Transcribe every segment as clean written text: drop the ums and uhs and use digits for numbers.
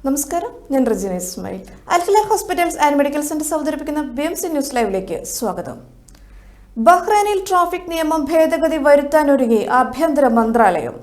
നമസ്കാരം, ഞാൻ Regina Ismail. Al Hilal hospitals and medical centre അവതരിപ്പിക്കുന്ന BMC ന്യൂസ് ലൈവിലേക്ക് സ്വാഗതം. ബഹ്റൈനിൽ ട്രാഫിക് നിയമം ഭേദഗതി വരുത്താനൊരുങ്ങി ആഭ്യന്തര മന്ത്രാലയം.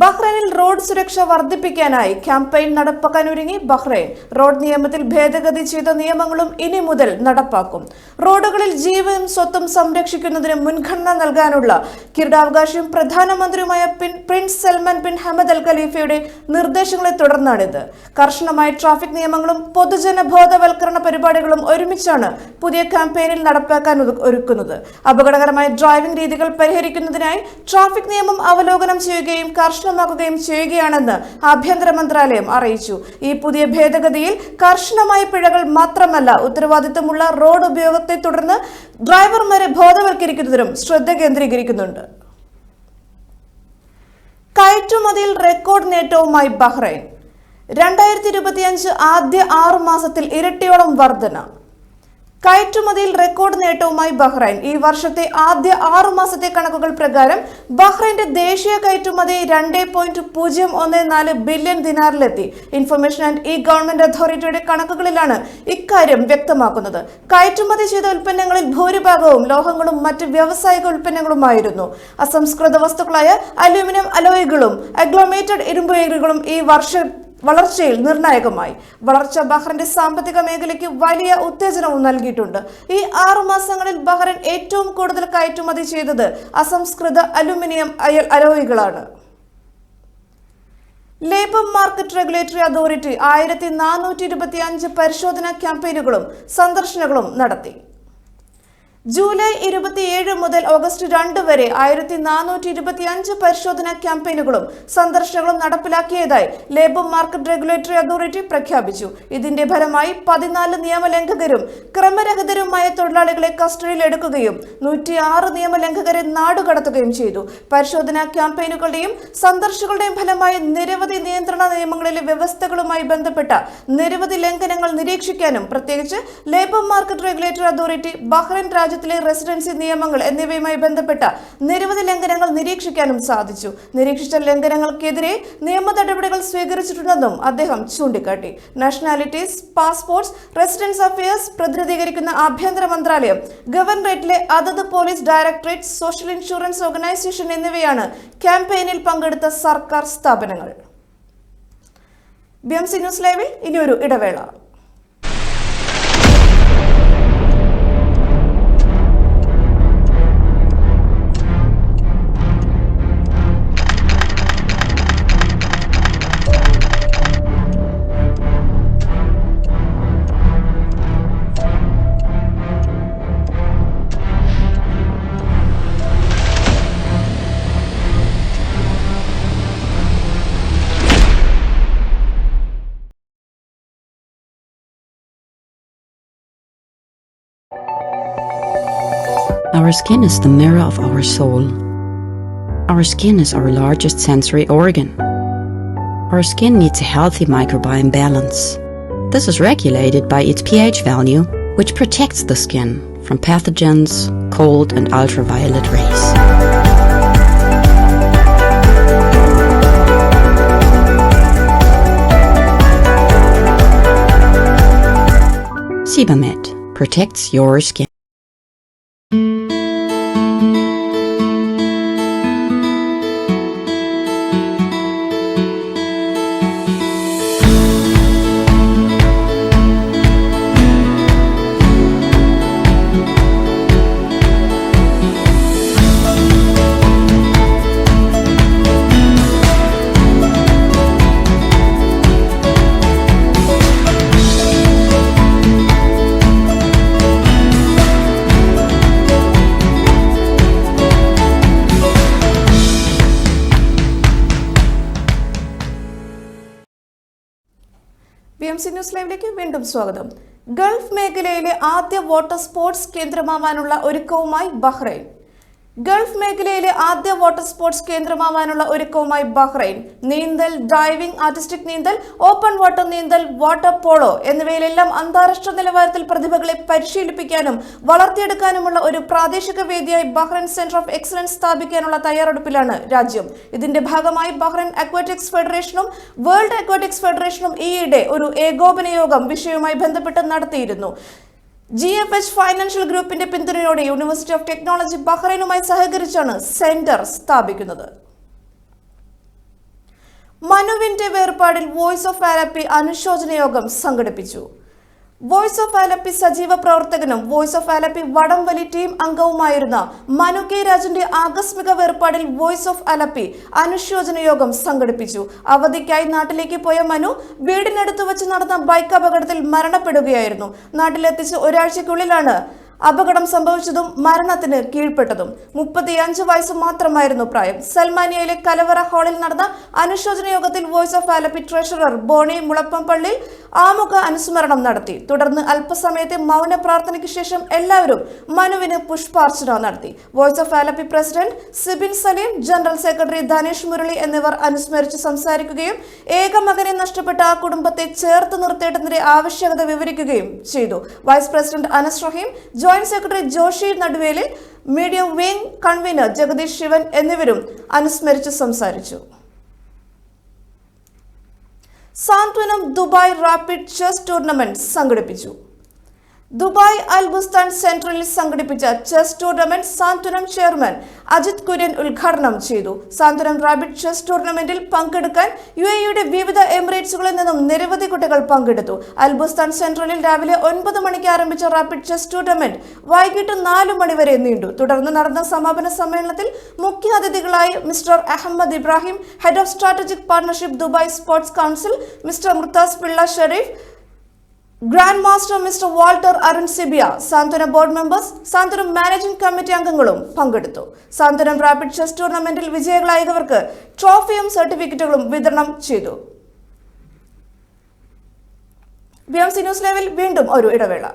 ബഹ്റൈനിൽ റോഡ് സുരക്ഷ വർദ്ധിപ്പിക്കാനായി ക്യാമ്പയിൻ നടപ്പാക്കാനൊരുങ്ങി ബഹ്റൈൻ. റോഡ് നിയമത്തിൽ ഭേദഗതി ചെയ്ത നിയമങ്ങളും ഇനി മുതൽ നടപ്പാക്കും. റോഡുകളിൽ ജീവനും സ്വത്തും സംരക്ഷിക്കുന്നതിന് മുൻഗണന നൽകാനുള്ള കിരീടാവകാശം പ്രധാനമന്ത്രിയുമായ Prince Salman bin Hamad Al ഖലീഫയുടെ നിർദ്ദേശങ്ങളെ തുടർന്നാണിത്. കർശനമായ ട്രാഫിക് നിയമങ്ങളും പൊതുജന ബോധവൽക്കരണ പരിപാടികളും ഒരുമിച്ചാണ് പുതിയ ക്യാമ്പയിനിൽ നടപ്പാക്കാൻ ഒരുക്കുന്നത്. അപകടകരമായ ഡ്രൈവിംഗ് രീതികൾ പരിഹരിക്കുന്നതിനായി ട്രാഫിക് നിയമം അവലോകനം ചെയ്യുകയും കർശനമാക്കുകയും ചെയ്യുകയാണെന്ന് ആഭ്യന്തര മന്ത്രാലയം അറിയിച്ചു. ഈ പുതിയ ഭേദഗതിയിൽ കർശനമായ പിഴകൾ മാത്രമല്ല, ഉത്തരവാദിത്തമുള്ള റോഡ് ഉപയോഗത്തെ തുടർന്ന് ഡ്രൈവർമാരെ ബോധവൽക്കരിക്കുന്നതിനും ശ്രദ്ധ കേന്ദ്രീകരിക്കുന്നുണ്ട്. കയറ്റുമതിയിൽ റെക്കോർഡ് നേട്ടവുമായി ബഹ്റൈൻ. 2025 ആദ്യ 6 മാസത്തിൽ ഇരട്ടിയോളം വർധന. കയറ്റുമതിയിൽ റെക്കോർഡ് നേട്ടവുമായി ബഹ്റൈൻ. ഈ വർഷത്തെ ആദ്യ 6 മാസത്തെ കണക്കുകൾ പ്രകാരം ബഹ്റൈന്റെ ദേശീയ കയറ്റുമതി 2.014 ബില്യൺ ദിനാറിലെത്തി. ഇൻഫർമേഷൻ ആൻഡ് ഗവൺമെന്റ് അതോറിറ്റിയുടെ കണക്കുകളിലാണ് ഇക്കാര്യം വ്യക്തമാക്കുന്നത്. കയറ്റുമതി ചെയ്ത ഉൽപ്പന്നങ്ങളിൽ ഭൂരിഭാഗവും ലോഹങ്ങളും മറ്റ് വ്യാവസായിക ഉൽപ്പന്നങ്ങളുമായിരുന്നു. അസംസ്കൃത വസ്തുക്കളായ അലൂമിനിയം അലോയ്കളും അഗ്ലോമേറ്റഡ് ഇരുമ്പുകളും ഈ വളർച്ചയിൽ നിർണായകമായി. വളർച്ച ബഹ്റൈന്റെ സാമ്പത്തിക മേഖലയ്ക്ക് വലിയ ഉത്തേജനവും നൽകിയിട്ടുണ്ട്. ഈ 6 മാസങ്ങളിൽ ബഹ്റൈൻ ഏറ്റവും കൂടുതൽ കയറ്റുമതി ചെയ്തത് അസംസ്കൃത അലുമിനിയം അലോയ്കളാണ്. ലേബർ മാർക്കറ്റ് റെഗുലേറ്ററി അതോറിറ്റി 1425 പരിശോധനാ ക്യാമ്പയിനുകളും സന്ദർശനങ്ങളും നടത്തി. ജൂലൈ 27 മുതൽ ഓഗസ്റ്റ് 2 വരെ 1425 പരിശോധനാ ക്യാമ്പയിനുകളും സന്ദർശനങ്ങളും നടപ്പിലാക്കിയതായി ലേബർ മാർക്കറ്റ് റെഗുലേറ്ററി അതോറിറ്റി പ്രഖ്യാപിച്ചു. ഇതിന്റെ ഫലമായി 14 നിയമലംഘകരും ക്രമരഹിതരുമായ തൊഴിലാളികളെ കസ്റ്റഡിയിൽ എടുക്കുകയും 106 നിയമലംഘകരെ നാടുകടത്തുകയും ചെയ്തു. പരിശോധനാ ക്യാമ്പയിനുകളുടെയും സന്ദർശനങ്ങളുടെയും ഫലമായി നിരവധി നിയന്ത്രണ നിയമങ്ങളിലെ വ്യവസ്ഥകളുമായി ബന്ധപ്പെട്ട നിരവധി ലംഘനങ്ങൾ നിരീക്ഷിക്കാനും പ്രത്യേകിച്ച് labour market regulatory authority Bahrain രാജ്യത്തിലെ റെസിഡൻസി നിയമങ്ങൾ എന്നിവയുമായി ബന്ധപ്പെട്ട നിരവധി ലംഘനങ്ങൾ നിരീക്ഷിക്കാനും സാധിച്ചു. നിരീക്ഷിച്ച ലംഘനങ്ങൾക്കെതിരെ നിയമ നടപടികൾ സ്വീകരിച്ചിട്ടുണ്ടെന്നും അദ്ദേഹം ചൂണ്ടിക്കാട്ടി. നാഷണാലിറ്റീസ്, പാസ്പോർട്ട്സ്, റെസിഡൻസ് അഫയേഴ്സ് പ്രതിനിധീകരിക്കുന്ന ആഭ്യന്തര മന്ത്രാലയം, ഗവർണറേറ്റിലെ അതത് police directorate, social insurance organisation എന്നിവയാണ് ക്യാമ്പയിനിൽ പങ്കെടുത്ത സർക്കാർ സ്ഥാപനങ്ങൾ. BMC ന്യൂസ് ലൈവിൽ ഇനിയൊരു ഇടവേള. Our skin is the mirror of our soul. Our skin is our largest sensory organ. Our skin needs a healthy microbiome balance. This is regulated by its pH value, which protects the skin from pathogens, cold and ultraviolet rays. Sebamed protects your skin. BMC news ലൈവിലേക്ക് വീണ്ടും സ്വാഗതം. Gulf മേഖലയിലെ ആദ്യ water sports കേന്ദ്രമാവാനുള്ള ഒരുക്കവുമായി Bahrain. Gulf മേഖലയിലെ ആദ്യ water sports കേന്ദ്രമാവാനുള്ള ഒരുക്കവുമായി Bahrain. നീന്തൽ, diving, artistic നീന്തൽ, open water നീന്തൽ, വാട്ടർ പോളോ എന്നിവയിലെല്ലാം അന്താരാഷ്ട്ര നിലവാരത്തിൽ പ്രതിഭകളെ പരിശീലിപ്പിക്കാനും വളർത്തിയെടുക്കാനുമുള്ള ഒരു പ്രാദേശിക വേദിയായി ബഹ്റൈൻ സെന്റർ ഓഫ് എക്സലൻസ് സ്ഥാപിക്കാനുള്ള തയ്യാറെടുപ്പിലാണ് രാജ്യം. ഇതിന്റെ ഭാഗമായി ബഹ്റൈൻ അക്വാറ്റിക്സ് ഫെഡറേഷനും വേൾഡ് അക്വാറ്റിക്സ് ഫെഡറേഷനും ഈയിടെ ഒരു ഏകോപന യോഗം വിഷയവുമായി ബന്ധപ്പെട്ട് നടത്തിയിരുന്നു. GFH ഫൈനാൻഷ്യൽ ഗ്രൂപ്പിന്റെ പിന്തുണയോടെ യൂണിവേഴ്സിറ്റി ഓഫ് ടെക്നോളജി ബഹ്റൈനുമായി സഹകരിച്ചാണ് സെന്റർ സ്ഥാപിക്കുന്നത്. മനുവിന്റെ വേർപാടിൽ വോയിസ് ഓഫ് ആലപ്പി അനുശോചന യോഗം സംഘടിപ്പിച്ചു. വോയിസ് ഓഫ് ആലപ്പി സജീവ പ്രവർത്തകനും വോയിസ് ഓഫ് ആലപ്പി വടംവലി ടീം അംഗവുമായിരുന്ന മനു കെ രാജന്റെ ആകസ്മിക വേർപാടിൽ വോയിസ് ഓഫ് ആലപ്പി അനുശോചന യോഗം സംഘടിപ്പിച്ചു. അവധിക്കായി നാട്ടിലേക്ക് പോയ മനു വീടിനടുത്ത് വെച്ച് നടന്ന ബൈക്ക് അപകടത്തിൽ മരണപ്പെടുകയായിരുന്നു. നാട്ടിലെത്തിച്ച് ഒരാഴ്ചയ്ക്കുള്ളിലാണ് അപകടം സംഭവിച്ചതും മരണത്തിന് കീഴ്പ്പെട്ടതും. 35 വയസ്സ് മാത്രമായിരുന്നു പ്രായം. സൽമാനിയയിലെ കലവറ ഹാളിൽ നടന്ന അനുശോചന യോഗത്തിൽ voice of Alleppey treasurer Boney Mulappampally ആമുഖ അനുസ്മരണം നടത്തി. തുടർന്ന് അല്പസമയത്തെ മൗന പ്രാർത്ഥനയ്ക്ക് ശേഷം എല്ലാവരും മനുവിന് പുഷ്പാർച്ചന നടത്തി. Voice of Alleppey president Sibin Salim, general secretary Dhanesh Murali എന്നിവർ അനുസ്മരിച്ച് സംസാരിക്കുകയും ഏക മകനെ നഷ്ടപ്പെട്ട ആ കുടുംബത്തെ ചേർത്ത് നിർത്തേണ്ടതിന്റെ ആവശ്യകത വിവരിക്കുകയും ചെയ്തു. Vice president Anas Raheem, joint secretary Joshy Naduvelil, media wing convener Jagadeesh Sivan എന്നിവരും അനുസ്മരിച്ച് സംസാരിച്ചു. Santhwanam Dubai rapid chess tournament സംഘടിപ്പിച്ചു. ദുബായ് അൽ ബുസ്താൻ സെന്ററിൽ സംഘടിപ്പിച്ച chess tournament Santhwanam chairman Ajith Kurian ഉദ്ഘാടനം ചെയ്തു. സാന്ത്വനം റാപ്പിഡ് ചെസ് ടൂർണമെന്റിൽ പങ്കെടുക്കാൻ UAEയുടെ വിവിധ എമിറേറ്റ്സുകളിൽ നിന്നും നിരവധി കുട്ടികൾ പങ്കെടുത്തു. അൽ ബുസ്താൻ സെന്ററിൽ രാവിലെ 9 മണിക്ക് ആരംഭിച്ച റാപ്പിഡ് ചെസ് ടൂർണമെന്റ് വൈകിട്ട് 4 മണി വരെ നീണ്ടു. തുടർന്ന് നടന്ന സമാപന സമ്മേളനത്തിൽ മുഖ്യാതിഥികളായി Mr Ahmed Ibrahim, head of strategic partnership Dubai sports council, Mr Murtaz Pillai Sharif, grand master Mr Walter Arun Sibia, Santhwanam board members, Santhwanam managing committee അംഗങ്ങളും പങ്കെടുത്തു. സാന്ത്വനം റാപ്പിഡ് ചെസ് ടൂർണമെന്റിൽ വിജയികളായവർക്ക് ട്രോഫിയും സർട്ടിഫിക്കറ്റുകളും വിതരണം ചെയ്തു. BMC ന്യൂസ് ലൈവിൽ വീണ്ടും ഒരു ഇടവേള.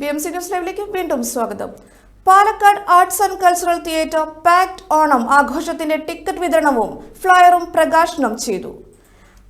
BMC ന്യൂസ് ലൈവിലേക്ക് വീണ്ടും സ്വാഗതം. Palakkad arts and cultural theatre PACT Onam ആഘോഷത്തിന്റെ ടിക്കറ്റ് വിതരണവും ഫ്ലയറും പ്രകാശനം ചെയ്തു.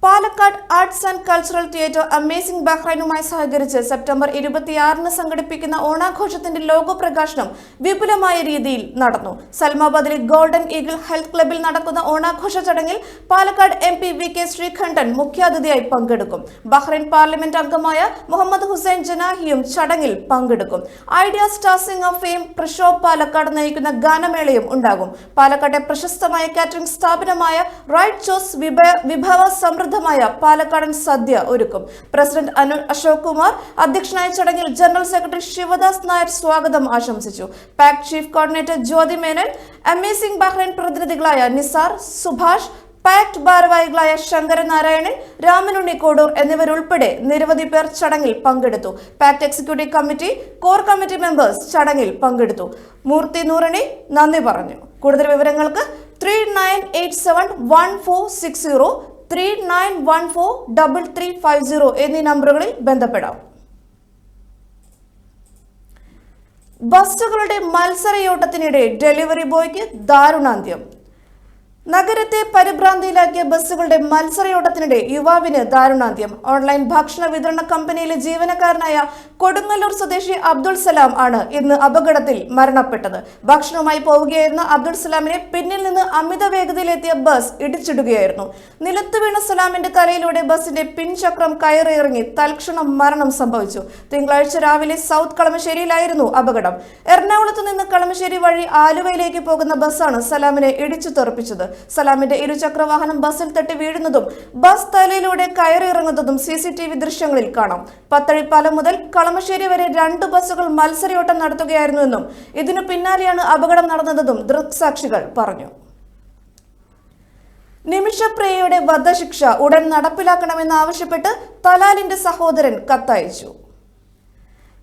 Palakkad arts and cultural theatre amazing ബഹ്റൈനുമായി സഹകരിച്ച് സെപ്റ്റംബർ 26 സംഘടിപ്പിക്കുന്ന ഓണാഘോഷത്തിന്റെ ലോഗോ പ്രകാശനം വിപുലമായ രീതിയിൽ നടന്നു. സൽമാബാദിലെ ഗോൾഡൻ ഈഗിൾ ഹെൽത്ത് ക്ലബിൽ നടക്കുന്ന ഓണാഘോഷ ചടങ്ങിൽ പാലക്കാട് MP VK ശ്രീകണ്ഠൻ മുഖ്യാതിഥിയായി പങ്കെടുക്കും. ബഹ്റൈൻ പാർലമെന്റ് അംഗമായ മുഹമ്മദ് ഹുസൈൻ ജനാഹിയും ചടങ്ങിൽ പങ്കെടുക്കും. Idea star singer fame Prashobh Palakkad നയിക്കുന്ന ഗാനമേളയും ഉണ്ടാകും. പാലക്കാട്ടെ പ്രശസ്തമായ കാറ്ററിംഗ് സ്ഥാപനമായ റൈറ്റ് ചോസ് വിഭവ സമൃദ്ധമായ പാലക്കാടൻ സദ്യ ഒരുക്കും. പ്രസിഡന്റ് അശോക് കുമാർ അധ്യക്ഷനായ ചടങ്ങിൽ ജനറൽ സെക്രട്ടറി ശിവദാസ് നായർ സ്വാഗതം ആശംസിച്ചു. പാക് chief coordinator Jyothi Menon, amazing Bahrain പ്രതിനിധികളായ നിസാർ, സുഭാഷ്, പാക്ട് ഭാരവാഹികളായ ശങ്കരനാരായണൻ, രാമനുണ്ണി കോടൂർ എന്നിവരുൾപ്പെടെ നിരവധി പേർ ചടങ്ങിൽ പങ്കെടുത്തു. PACT executive committee, core committee members ചടങ്ങിൽ പങ്കെടുത്തു. മൂർത്തി നൂറണി നന്ദി പറഞ്ഞു. കൂടുതൽ വിവരങ്ങൾക്ക് 39871460, 39143350 എന്നീ നമ്പറുകളിൽ ബന്ധപ്പെടാം. ബസ്സുകളുടെ മത്സരയോട്ടത്തിനിടെ ഡെലിവറി ബോയ്ക്ക് ദാരുണാന്ത്യം. നഗരത്തെ പരിഭ്രാന്തിയിലാക്കിയ ബസ്സുകളുടെ മത്സരയോട്ടത്തിനിടെ യുവാവിന് ദാരുണാന്ത്യം. ഓൺലൈൻ ഭക്ഷണ വിതരണ കമ്പനിയിലെ ജീവനക്കാരനായ കൊടുങ്ങല്ലൂർ സ്വദേശി അബ്ദുൾ സലാം ആണ് ഇന്ന് അപകടത്തിൽ മരണപ്പെട്ടത്. ഭക്ഷണവുമായി പോവുകയായിരുന്ന അബ്ദുൾ സലാമിനെ പിന്നിൽ നിന്ന് അമിത വേഗതയിലെത്തിയ ബസ് ഇടിച്ചിടുകയായിരുന്നു. നിലത്ത് വീണ സലാമിന്റെ തലയിലൂടെ ബസിന്റെ പിൻചക്രം കയറിയിറങ്ങി തൽക്ഷണം മരണം സംഭവിച്ചു. തിങ്കളാഴ്ച രാവിലെ സൗത്ത് കളമശ്ശേരിയിലായിരുന്നു അപകടം. എറണാകുളത്ത് നിന്ന് കളമശ്ശേരി വഴി ആലുവയിലേക്ക് പോകുന്ന ബസ്സാണ് സലാമിനെ ഇടിച്ചു തെറിപ്പിച്ചത്. സലാമിന്റെ ഇരുചക്രവാഹനം ബസ്സിൽ തട്ടി വീഴുന്നതും ബസ് തലയിലൂടെ കയറിയിറങ്ങുന്നതും CCTV ദൃശ്യങ്ങളിൽ കാണാം. പത്തഴിപ്പാലം മുതൽ കളമശ്ശേരി വരെ 2 ബസ്സുകൾ മത്സരയോട്ടം നടത്തുകയായിരുന്നുവെന്നും ഇതിനു പിന്നാലെയാണ് അപകടം നടന്നതെന്നും ദൃക്സാക്ഷികൾ പറഞ്ഞു. നിമിഷപ്രിയയുടെ വധശിക്ഷ ഉടൻ നടപ്പിലാക്കണമെന്നാവശ്യപ്പെട്ട് തലാലിന്റെ സഹോദരൻ കത്തയച്ചു.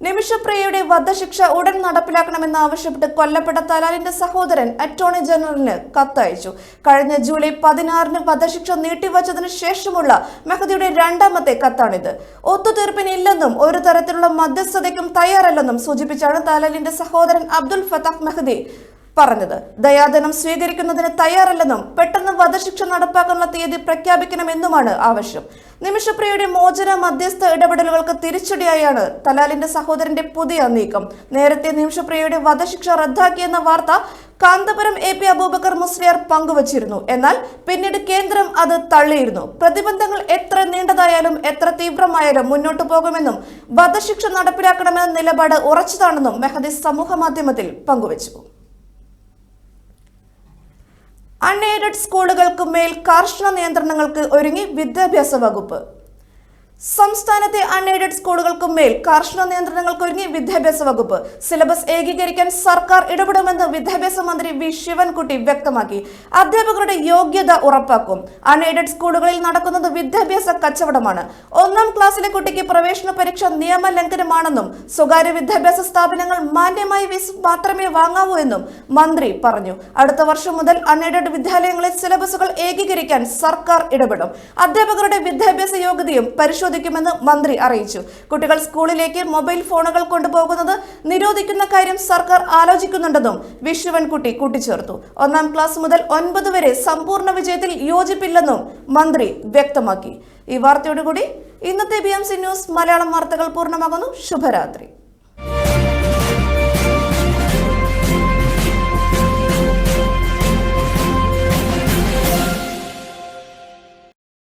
നിമിഷപ്രിയയുടെ വധശിക്ഷ ഉടൻ നടപ്പിലാക്കണമെന്നാവശ്യപ്പെട്ട് കൊല്ലപ്പെട്ട തലാലിന്റെ സഹോദരൻ അറ്റോർണി ജനറലിന് കത്തയച്ചു. കഴിഞ്ഞ ജൂലൈ 16-ന് വധശിക്ഷ നീട്ടിവച്ചതിനു ശേഷമുള്ള മെഹദിയുടെ 2ാമത്തെ കത്താണിത്. ഒത്തുതീർപ്പിനില്ലെന്നും ഒരു തരത്തിലുള്ള മധ്യസ്ഥതയ്ക്കും തയ്യാറല്ലെന്നും സൂചിപ്പിച്ചാണ് തലാലിന്റെ സഹോദരൻ അബ്ദുൽ ഫത്താഹ് മെഹദി പറഞ്ഞത്. ദയാധനം സ്വീകരിക്കുന്നതിന് തയ്യാറല്ലെന്നും പെട്ടെന്ന് വധശിക്ഷ നടപ്പാക്കാനുള്ള തീയതി പ്രഖ്യാപിക്കണമെന്നുമാണ് ആവശ്യം. നിമിഷപ്രിയയുടെ മോചന മധ്യസ്ഥ ഇടപെടലുകൾക്ക് തിരിച്ചടിയായാണ് തലാലിന്റെ സഹോദരന്റെ പുതിയ നീക്കം. നേരത്തെ നിമിഷപ്രിയയുടെ വധശിക്ഷ റദ്ദാക്കിയെന്ന വാർത്ത കാന്തപുരം AP അബൂബക്കർ മുസ്ലിയാർ പങ്കുവച്ചിരുന്നു. എന്നാൽ പിന്നീട് കേന്ദ്രം അത് തള്ളിയിരുന്നു. പ്രതിബന്ധങ്ങൾ എത്ര നീണ്ടതായാലും എത്ര തീവ്രമായാലും മുന്നോട്ടു പോകുമെന്നും വധശിക്ഷ നടപ്പിലാക്കണമെന്ന നിലപാട് ഉറച്ചതാണെന്നും മെഹദി സമൂഹ മാധ്യമത്തിൽ പങ്കുവച്ചു. അൺഎയ്ഡഡ് സ്കൂളുകൾക്ക് മേൽ കർശന നിയന്ത്രണങ്ങൾക്ക് ഒരുങ്ങി വിദ്യാഭ്യാസ വകുപ്പ്. സംസ്ഥാനത്തെ അൺഎയ്ഡഡ് സ്കൂളുകൾക്ക് മേൽ കർശന നിയന്ത്രണങ്ങൾക്ക് ഒരുങ്ങി വിദ്യാഭ്യാസ വകുപ്പ്. സിലബസ് ഏകീകരിക്കാൻ സർക്കാർ ഇടപെടുമെന്ന് വിദ്യാഭ്യാസ മന്ത്രി V ശിവൻകുട്ടി വ്യക്തമാക്കി. അധ്യാപകരുടെ യോഗ്യത ഉറപ്പാക്കും. അൺഎയ്ഡഡ് സ്കൂളുകളിൽ നടക്കുന്നത് വിദ്യാഭ്യാസ കച്ചവടമാണ്. 1-ാം ക്ലാസ്സിലെ കുട്ടിക്ക് പ്രവേശന പരീക്ഷ നിയമലംഘനമാണെന്നും സ്വകാര്യ വിദ്യാഭ്യാസ സ്ഥാപനങ്ങൾ മാന്യമായ ഫീസ് മാത്രമേ വാങ്ങാവൂ എന്നും മന്ത്രി പറഞ്ഞു. അടുത്ത വർഷം മുതൽ അൺഎയ്ഡഡ് വിദ്യാലയങ്ങളിൽ സിലബസുകൾ ഏകീകരിക്കാൻ സർക്കാർ ഇടപെടും. അധ്യാപകരുടെ വിദ്യാഭ്യാസ യോഗ്യതയും പരിശോധിക്കുമെന്ന് മന്ത്രി അറിയിച്ചു. കുട്ടികൾ സ്കൂളിലേക്ക് മൊബൈൽ ഫോണുകൾ കൊണ്ടുപോകുന്നത് നിരോധിക്കുന്ന കാര്യം സർക്കാർ ആലോചിക്കുന്നുണ്ടെന്നും V ശിവൻകുട്ടി കൂട്ടിച്ചേർത്തു. 1-ാം ക്ലാസ് മുതൽ 9 വരെ സമ്പൂർണ്ണ വിജയത്തിൽ യോജിപ്പില്ലെന്നും മന്ത്രി വ്യക്തമാക്കി. ഈ വാർത്തയോടുകൂടി ഇന്നത്തെ BMC ന്യൂസ് മലയാളം വാർത്തകൾ പൂർണ്ണമാകുന്നു. ശുഭരാത്രി.